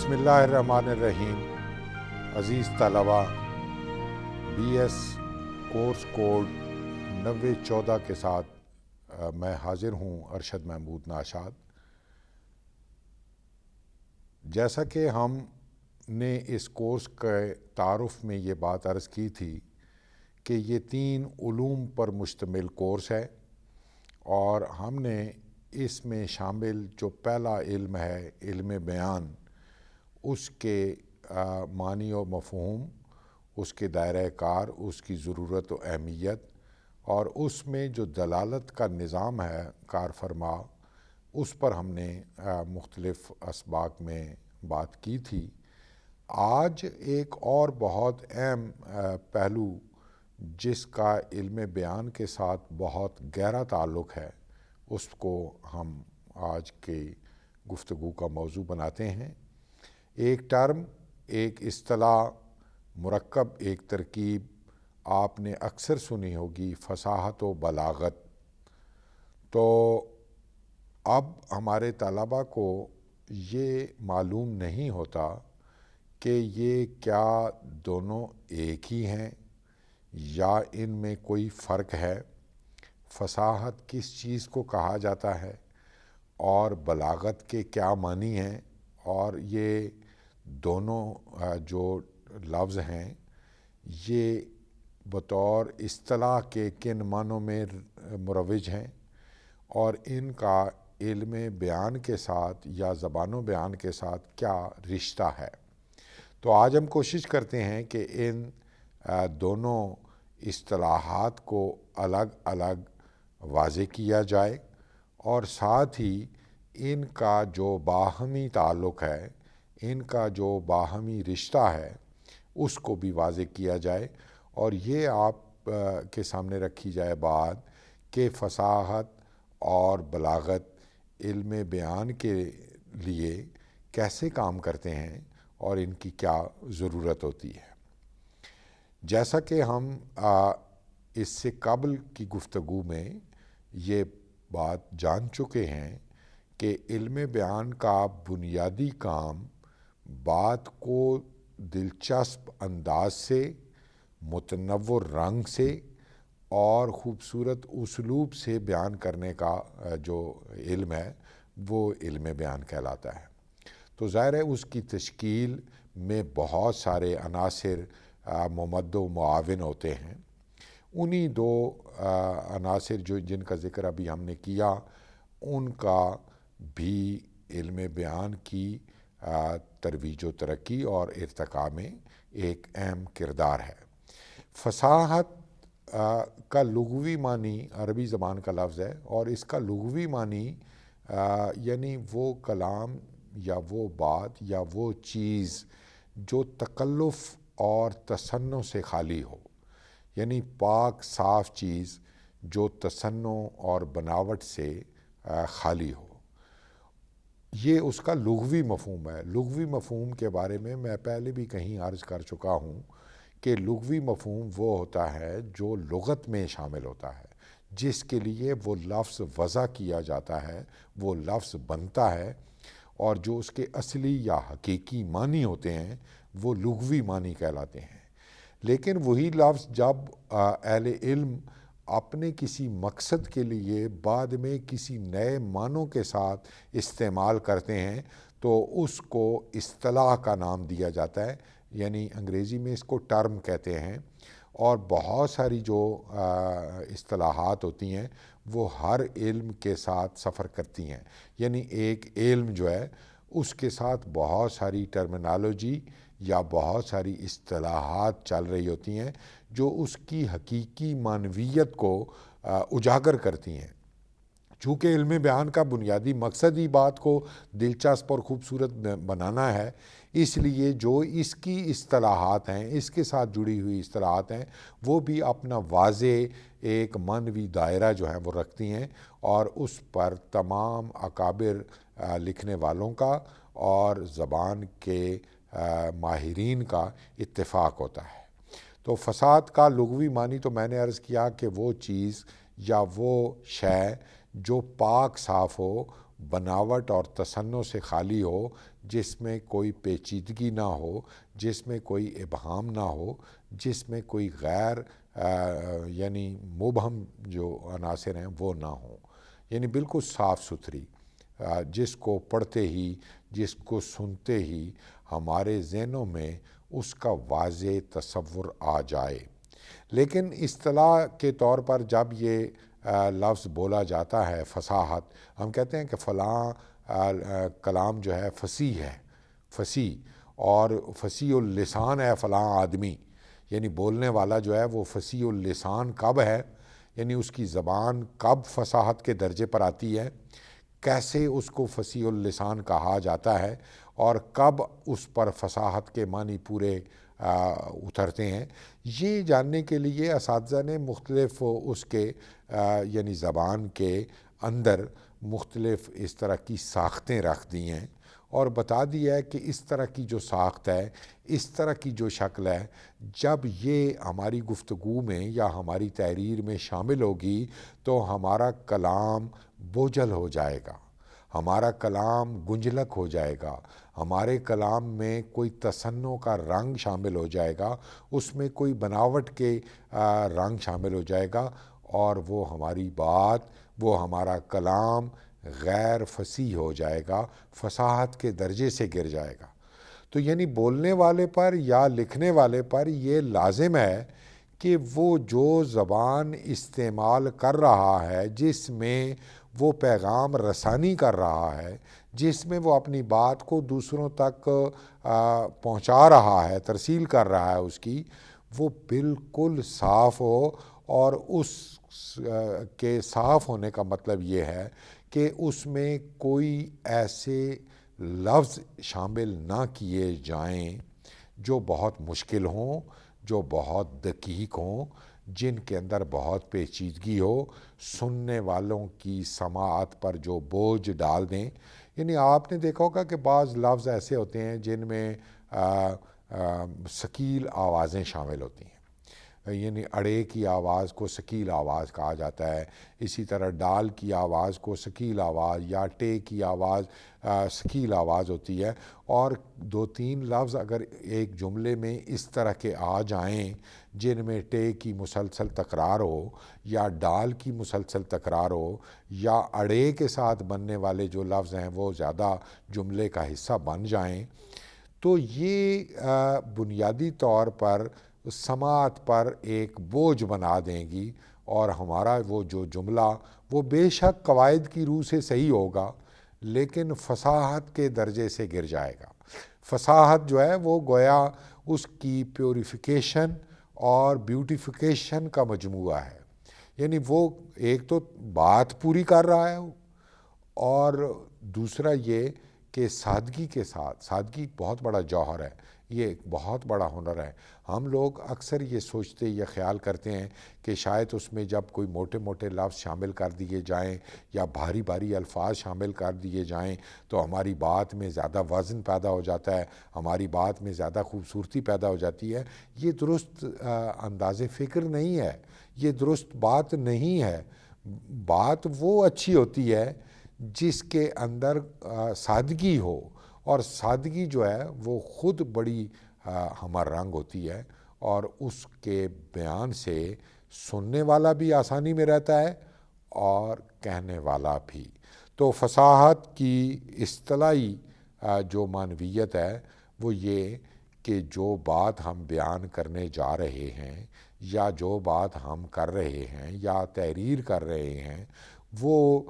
بسم اللہ الرحمن الرحیم۔ عزیز طلبہ، بی ایس کورس کوڈ 9014 کے ساتھ میں حاضر ہوں، ارشد محمود ناشاد۔ جیسا کہ ہم نے اس کورس کے تعارف میں یہ بات عرض کی تھی کہ یہ 3 علوم پر مشتمل کورس ہے، اور ہم نے اس میں شامل جو پہلا علم ہے علم بیان، اس کے معنی و مفہوم، اس کے دائرہ کار، اس کی ضرورت و اہمیت، اور اس میں جو دلالت کا نظام ہے کار فرما، اس پر ہم نے مختلف اسباق میں بات کی تھی۔ آج ایک اور بہت اہم پہلو جس کا علم بیان کے ساتھ بہت گہرا تعلق ہے، اس کو ہم آج کے گفتگو کا موضوع بناتے ہیں۔ ایک ٹرم، ایک اصطلاح، مرکب ایک ترکیب آپ نے اکثر سنی ہوگی، فصاحت و بلاغت۔ تو اب ہمارے طلباء کو یہ معلوم نہیں ہوتا کہ یہ کیا دونوں ایک ہی ہیں یا ان میں کوئی فرق ہے، فصاحت کس چیز کو کہا جاتا ہے اور بلاغت کے کیا معنی ہیں، اور یہ دونوں جو لفظ ہیں یہ بطور اصطلاح کے کن معنوں میں مروج ہیں، اور ان کا علم بیان کے ساتھ یا زبان و بیان کے ساتھ کیا رشتہ ہے۔ تو آج ہم کوشش کرتے ہیں کہ ان دونوں اصطلاحات کو الگ الگ واضح کیا جائے، اور ساتھ ہی ان کا جو باہمی تعلق ہے، ان کا جو باہمی رشتہ ہے، اس کو بھی واضح کیا جائے، اور یہ آپ کے سامنے رکھی جائے بات کہ فصاحت اور بلاغت علم بیان کے لیے کیسے کام کرتے ہیں اور ان کی کیا ضرورت ہوتی ہے۔ جیسا کہ ہم اس سے قبل کی گفتگو میں یہ بات جان چکے ہیں کہ علم بیان کا بنیادی کام بات کو دلچسپ انداز سے، متنوع رنگ سے اور خوبصورت اسلوب سے بیان کرنے کا جو علم ہے وہ علم بیان کہلاتا ہے۔ تو ظاہر ہے اس کی تشکیل میں بہت سارے عناصر ممد و معاون ہوتے ہیں۔ انہی 2 عناصر جن کا ذکر ابھی ہم نے کیا، ان کا بھی علم بیان کی ترویج و ترقی اور ارتقاء میں ایک اہم کردار ہے۔ فصاحت کا لغوی معنی عربی زبان کا لفظ ہے، اور اس کا لغوی معنی یعنی وہ کلام یا وہ بات یا وہ چیز جو تکلف اور تصنع سے خالی ہو، یعنی پاک صاف چیز جو تصنع اور بناوٹ سے خالی ہو، یہ اس کا لغوی مفہوم ہے۔ لغوی مفہوم کے بارے میں پہلے بھی کہیں عرض کر چکا ہوں کہ لغوی مفہوم وہ ہوتا ہے جو لغت میں شامل ہوتا ہے، جس کے لیے وہ لفظ وضع کیا جاتا ہے، وہ لفظ بنتا ہے، اور جو اس کے اصلی یا حقیقی معنی ہوتے ہیں وہ لغوی معنی کہلاتے ہیں۔ لیکن وہی لفظ جب اہل علم اپنے کسی مقصد کے لیے بعد میں کسی نئے معنوں کے ساتھ استعمال کرتے ہیں تو اس کو اصطلاح کا نام دیا جاتا ہے، یعنی انگریزی میں اس کو ٹرم کہتے ہیں۔ اور بہت ساری جو اصطلاحات ہوتی ہیں وہ ہر علم کے ساتھ سفر کرتی ہیں، یعنی ایک علم جو ہے اس کے ساتھ بہت ساری ٹرمینالوجی یا بہت ساری اصطلاحات چل رہی ہوتی ہیں جو اس کی حقیقی معنویت کو اجاگر کرتی ہیں۔ چونکہ علم بیان کا بنیادی مقصد ہی بات کو دلچسپ اور خوبصورت بنانا ہے، اس لیے جو اس کی اصطلاحات ہیں، اس کے ساتھ جڑی ہوئی اصطلاحات ہیں، وہ بھی اپنا واضح ایک معنوی دائرہ جو ہے وہ رکھتی ہیں، اور اس پر تمام اکابر لکھنے والوں کا اور زبان کے ماہرین کا اتفاق ہوتا ہے۔ تو فصاحت کا لغوی معنی تو میں نے عرض کیا کہ وہ چیز یا وہ شے جو پاک صاف ہو، بناوٹ اور تصنع سے خالی ہو، جس میں کوئی پیچیدگی نہ ہو، جس میں کوئی ابہام نہ ہو، جس میں کوئی غیر یعنی مبہم جو عناصر ہیں وہ نہ ہوں، یعنی بالکل صاف ستھری، جس کو پڑھتے ہی، جس کو سنتے ہی ہمارے ذہنوں میں اس کا واضح تصور آ جائے۔ لیکن اصطلاح کے طور پر جب یہ لفظ بولا جاتا ہے فصاحت، ہم کہتے ہیں کہ فلاں کلام جو ہے فصیح ہے، فصیح اور فصیح اللسان ہے فلاں آدمی، یعنی بولنے والا جو ہے وہ فصیح اللسان کب ہے، یعنی اس کی زبان کب فصاحت کے درجے پر آتی ہے، کیسے اس کو فصیح اللسان کہا جاتا ہے، اور کب اس پر فصاحت کے معنی پورے اترتے ہیں۔ یہ جاننے کے لیے اساتذہ نے مختلف اس کے یعنی زبان کے اندر مختلف اس طرح کی ساختیں رکھ دی ہیں اور بتا دیا ہے کہ اس طرح کی جو ساخت ہے، اس طرح کی جو شکل ہے، جب یہ ہماری گفتگو میں یا ہماری تحریر میں شامل ہوگی تو ہمارا کلام بوجھل ہو جائے گا، ہمارا کلام گنجلک ہو جائے گا، ہمارے کلام میں کوئی تصنع کا رنگ شامل ہو جائے گا، اس میں کوئی بناوٹ کے رنگ شامل ہو جائے گا، اور وہ ہماری بات، وہ ہمارا کلام غیر فصیح ہو جائے گا، فصاحت کے درجے سے گر جائے گا۔ تو یعنی بولنے والے پر یا لکھنے والے پر یہ لازم ہے کہ وہ جو زبان استعمال کر رہا ہے، جس میں وہ پیغام رسانی کر رہا ہے، جس میں وہ اپنی بات کو دوسروں تک پہنچا رہا ہے، ترسیل کر رہا ہے اس کی، وہ بالکل صاف ہو، اور اس کے صاف ہونے کا مطلب یہ ہے کہ اس میں کوئی ایسے لفظ شامل نہ کیے جائیں جو بہت مشکل ہوں، جو بہت دقیق ہوں، جن کے اندر بہت پیچیدگی ہو، سننے والوں کی سماعت پر جو بوجھ ڈال دیں۔ یعنی آپ نے دیکھا ہوگا کہ بعض لفظ ایسے ہوتے ہیں جن میں ثقیل آوازیں شامل ہوتی ہیں، یعنی اڑے کی آواز کو ثقیل آواز کہا جاتا ہے، اسی طرح ڈال کی آواز کو ثقیل آواز، یا ٹے کی آواز ثقیل آواز ہوتی ہے، اور دو تین لفظ اگر ایک جملے میں اس طرح کے آ جائیں جن میں ٹے کی مسلسل تکرار ہو، یا ڈال کی مسلسل تکرار ہو، یا اڑے کے ساتھ بننے والے جو لفظ ہیں وہ زیادہ جملے کا حصہ بن جائیں، تو یہ بنیادی طور پر سماعت پر ایک بوجھ بنا دیں گی، اور ہمارا وہ جو جملہ وہ بے شک قواعد کی روح سے صحیح ہوگا لیکن فصاحت کے درجے سے گر جائے گا۔ فصاحت جو ہے وہ گویا اس کی پیوریفیکیشن اور بیوٹیفیکیشن کا مجموعہ ہے، یعنی وہ ایک تو بات پوری کر رہا ہے، اور دوسرا یہ کہ سادگی کے ساتھ، سادگی بہت بڑا جوہر ہے، یہ ایک بہت بڑا ہنر ہے۔ ہم لوگ اکثر یہ سوچتے یا خیال کرتے ہیں کہ شاید اس میں جب کوئی موٹے موٹے لفظ شامل کر دیے جائیں یا بھاری بھاری الفاظ شامل کر دیے جائیں تو ہماری بات میں زیادہ وزن پیدا ہو جاتا ہے، ہماری بات میں زیادہ خوبصورتی پیدا ہو جاتی ہے۔ یہ درست انداز فکر نہیں ہے، یہ درست بات نہیں ہے۔ بات وہ اچھی ہوتی ہے جس کے اندر سادگی ہو، اور سادگی جو ہے وہ خود بڑی ہمار رنگ ہوتی ہے، اور اس کے بیان سے سننے والا بھی آسانی میں رہتا ہے اور کہنے والا بھی۔ تو فصاحت کی اصطلاحی جو معنویت ہے وہ یہ کہ جو بات ہم بیان کرنے جا رہے ہیں، یا جو بات ہم کر رہے ہیں یا تحریر کر رہے ہیں، وہ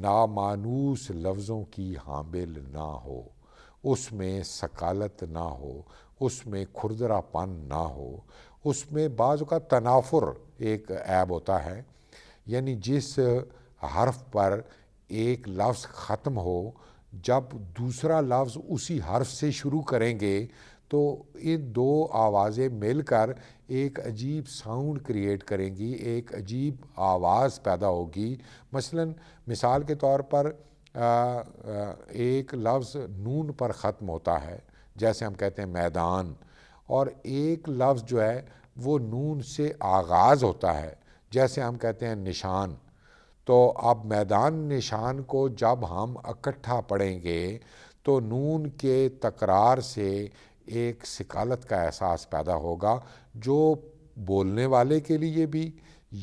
نامانوس لفظوں کی حامل نہ ہو، اس میں ثقالت نہ ہو، اس میں کھردرا پن نہ ہو، اس میں بعض کا تنافر ایک عیب ہوتا ہے، یعنی جس حرف پر ایک لفظ ختم ہو، جب دوسرا لفظ اسی حرف سے شروع کریں گے تو ان دو آوازیں مل کر ایک عجیب ساؤنڈ کریٹ کریں گی، ایک عجیب آواز پیدا ہوگی۔ مثال کے طور پر ایک لفظ نون پر ختم ہوتا ہے، جیسے ہم کہتے ہیں میدان، اور ایک لفظ جو ہے وہ نون سے آغاز ہوتا ہے، جیسے ہم کہتے ہیں نشان۔ تو اب میدان نشان کو جب ہم اکٹھا پڑھیں گے تو نون کے تکرار سے ایک ثقالت کا احساس پیدا ہوگا جو بولنے والے کے لیے بھی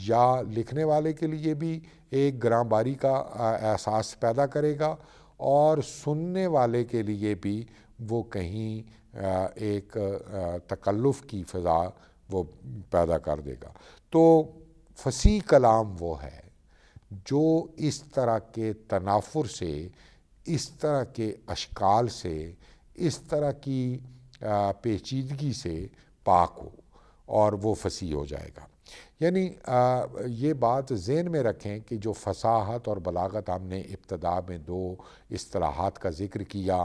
یا لکھنے والے کے لیے بھی ایک گراں باری کا احساس پیدا کرے گا، اور سننے والے کے لیے بھی وہ کہیں ایک تکلف کی فضا وہ پیدا کر دے گا۔ تو فصیح کلام وہ ہے جو اس طرح کے تنافر سے، اس طرح کے اشکال سے، اس طرح کی پیچیدگی سے پاک ہو، اور وہ فصیح ہو جائے گا۔ یعنی یہ بات ذہن میں رکھیں کہ جو فصاحت اور بلاغت ہم نے ابتدا میں دو اصطلاحات کا ذکر کیا،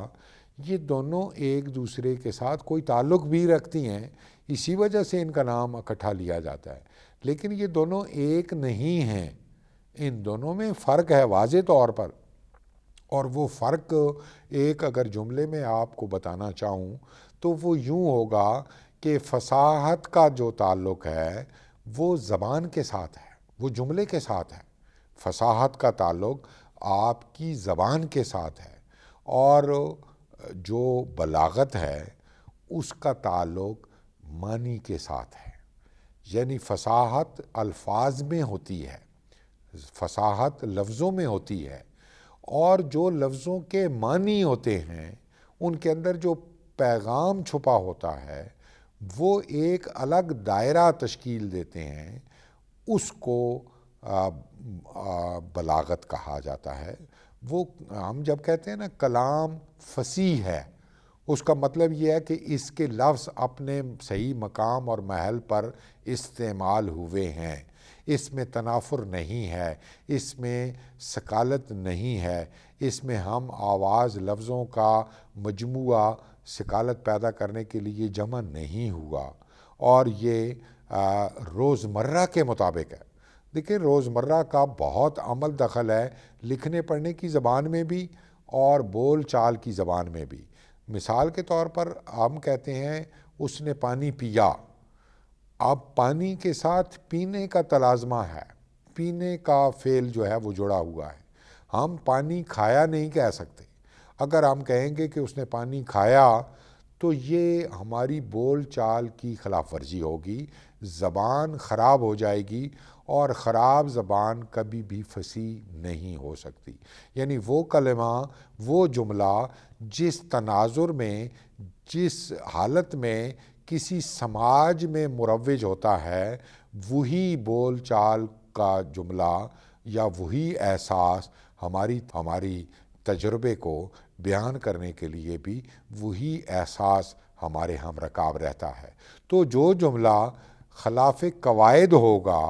یہ دونوں ایک دوسرے کے ساتھ کوئی تعلق بھی رکھتی ہیں، اسی وجہ سے ان کا نام اکٹھا لیا جاتا ہے، لیکن یہ دونوں ایک نہیں ہیں، ان دونوں میں فرق ہے واضح طور پر۔ اور وہ فرق ایک اگر جملے میں آپ کو بتانا چاہوں تو وہ یوں ہوگا کہ فصاحت کا جو تعلق ہے وہ زبان کے ساتھ ہے، وہ جملے کے ساتھ ہے۔ فصاحت کا تعلق آپ کی زبان کے ساتھ ہے، اور جو بلاغت ہے اس کا تعلق معنی کے ساتھ ہے۔ یعنی فصاحت الفاظ میں ہوتی ہے، فصاحت لفظوں میں ہوتی ہے، اور جو لفظوں کے معنی ہوتے ہیں ان کے اندر جو پیغام چھپا ہوتا ہے وہ ایک الگ دائرہ تشکیل دیتے ہیں، اس کو بلاغت کہا جاتا ہے۔ وہ ہم جب کہتے ہیں نا کلام فصیح ہے، اس کا مطلب یہ ہے کہ اس کے لفظ اپنے صحیح مقام اور محل پر استعمال ہوئے ہیں، اس میں تنافر نہیں ہے، اس میں ثقالت نہیں ہے، اس میں ہم آواز لفظوں کا مجموعہ ثقالت پیدا کرنے کے لیے جمع نہیں ہوا، اور یہ روزمرہ کے مطابق ہے۔ دیکھیں روزمرہ کا بہت عمل دخل ہے لکھنے پڑھنے کی زبان میں بھی اور بول چال کی زبان میں بھی۔ مثال کے طور پر ہم کہتے ہیں اس نے پانی پیا، اب پانی کے ساتھ پینے کا تلازمہ ہے، پینے کا فعل جو ہے وہ جڑا ہوا ہے، ہم پانی کھایا نہیں کہہ سکتے۔ اگر ہم کہیں گے کہ اس نے پانی کھایا تو یہ ہماری بول چال کی خلاف ورزی ہوگی، زبان خراب ہو جائے گی، اور خراب زبان کبھی بھی فصیح نہیں ہو سکتی۔ یعنی وہ کلمہ، وہ جملہ جس تناظر میں، جس حالت میں کسی سماج میں مروج ہوتا ہے، وہی بول چال کا جملہ یا وہی احساس ہماری تجربے کو بیان کرنے کے لیے بھی وہی احساس ہمارے ہم رکاب رہتا ہے۔ تو جو جملہ خلاف قواعد ہوگا،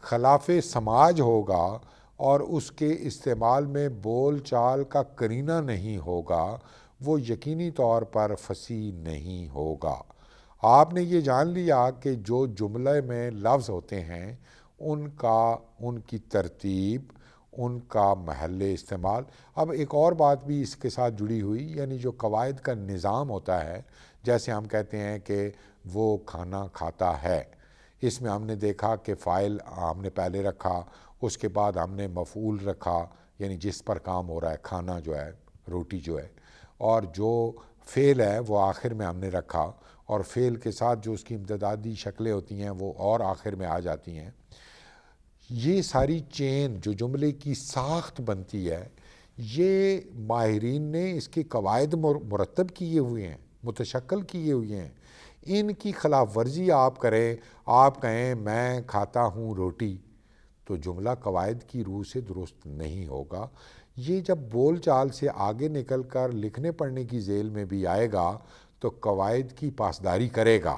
خلاف سماج ہوگا، اور اس کے استعمال میں بول چال کا قرینہ نہیں ہوگا، وہ یقینی طور پر فصیح نہیں ہوگا۔ آپ نے یہ جان لیا کہ جو جملے میں لفظ ہوتے ہیں ان کی ترتیب، ان کا محل استعمال۔ اب ایک اور بات بھی اس کے ساتھ جڑی ہوئی، یعنی جو قواعد کا نظام ہوتا ہے، جیسے ہم کہتے ہیں کہ وہ کھانا کھاتا ہے، اس میں ہم نے دیکھا کہ فاعل ہم نے پہلے رکھا، اس کے بعد ہم نے مفعول رکھا، یعنی جس پر کام ہو رہا ہے، کھانا جو ہے، روٹی جو ہے، اور جو فعل ہے وہ آخر میں ہم نے رکھا، اور فعل کے ساتھ جو اس کی امتدادی شکلیں ہوتی ہیں وہ اور آخر میں آ جاتی ہیں۔ یہ ساری چین جو جملے کی ساخت بنتی ہے، یہ ماہرین نے اس کے قواعد مرتب کیے ہوئے ہیں، متشکل کیے ہوئے ہیں۔ ان کی خلاف ورزی آپ کریں، آپ کہیں میں کھاتا ہوں روٹی، تو جملہ قواعد کی روح سے درست نہیں ہوگا۔ یہ جب بول چال سے آگے نکل کر لکھنے پڑھنے کی ذیل میں بھی آئے گا تو قواعد کی پاسداری کرے گا،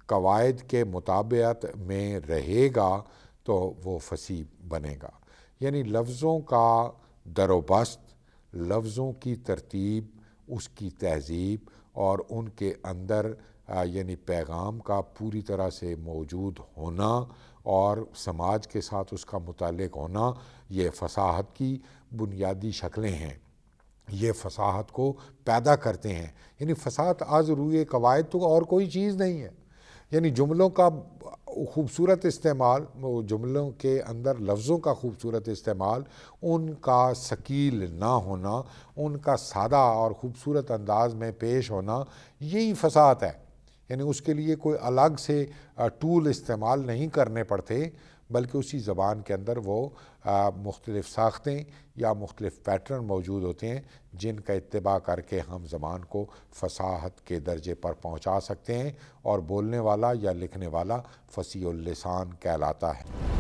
قواعد کے مطابقت میں رہے گا، تو وہ فصیح بنے گا۔ یعنی لفظوں کا در و بست، لفظوں کی ترتیب، اس کی تہذیب اور ان کے اندر یعنی پیغام کا پوری طرح سے موجود ہونا اور سماج کے ساتھ اس کا متعلق ہونا، یہ فصاحت کی بنیادی شکلیں ہیں، یہ فصاحت کو پیدا کرتے ہیں۔ یعنی فصاحت از روئے قواعد تو اور کوئی چیز نہیں ہے۔ یعنی جملوں کا خوبصورت استعمال، وہ جملوں کے اندر لفظوں کا خوبصورت استعمال، ان کا ثقیل نہ ہونا، ان کا سادہ اور خوبصورت انداز میں پیش ہونا، یہی فصاحت ہے۔ یعنی اس کے لیے کوئی الگ سے ٹول استعمال نہیں کرنے پڑتے، بلکہ اسی زبان کے اندر وہ مختلف ساختیں یا مختلف پیٹرن موجود ہوتے ہیں جن کا اتباع کر کے ہم زبان کو فصاحت کے درجے پر پہنچا سکتے ہیں، اور بولنے والا یا لکھنے والا فصیح اللسان کہلاتا ہے۔